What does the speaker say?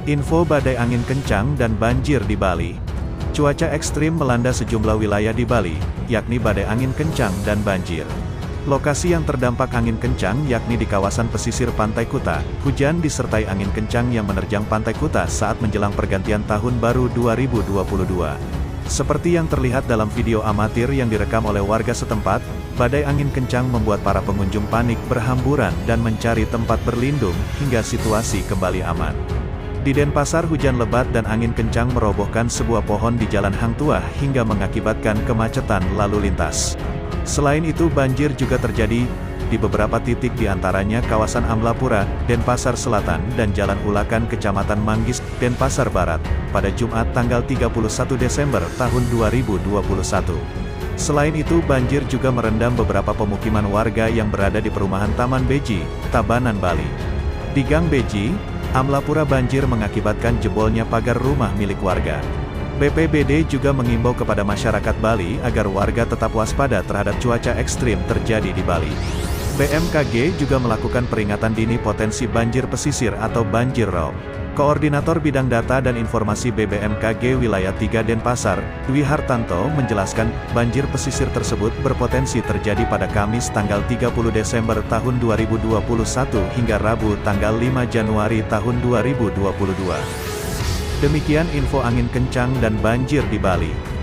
Info badai angin kencang dan banjir di Bali. Cuaca ekstrim melanda sejumlah wilayah di Bali, yakni badai angin kencang dan banjir. Lokasi yang terdampak angin kencang yakni di kawasan pesisir Pantai Kuta. Hujan disertai angin kencang yang menerjang Pantai Kuta saat menjelang pergantian tahun baru 2022. Seperti yang terlihat dalam video amatir yang direkam oleh warga setempat, badai angin kencang membuat para pengunjung panik berhamburan dan mencari tempat berlindung, hingga situasi kembali aman. Di Denpasar, hujan lebat dan angin kencang merobohkan sebuah pohon di Jalan Hang Tuah hingga mengakibatkan kemacetan lalu lintas. Selain itu, banjir juga terjadi di beberapa titik di antaranya kawasan Amlapura, Denpasar Selatan dan Jalan Ulakan Kecamatan Manggis, Denpasar Barat, pada Jumat tanggal 31 Desember tahun 2021. Selain itu, banjir juga merendam beberapa pemukiman warga yang berada di perumahan Taman Beji, Tabanan, Bali. Di Gang Beji, Amlapura, banjir mengakibatkan jebolnya pagar rumah milik warga. BPBD juga mengimbau kepada masyarakat Bali agar warga tetap waspada terhadap cuaca ekstrim terjadi di Bali. BMKG juga melakukan peringatan dini potensi banjir pesisir atau banjir rob. Koordinator Bidang Data dan Informasi BBMKG Wilayah 3 Denpasar, Dwi Hartanto, menjelaskan, banjir pesisir tersebut berpotensi terjadi pada Kamis tanggal 30 Desember tahun 2021 hingga Rabu tanggal 5 Januari tahun 2022. Demikian info angin kencang dan banjir di Bali.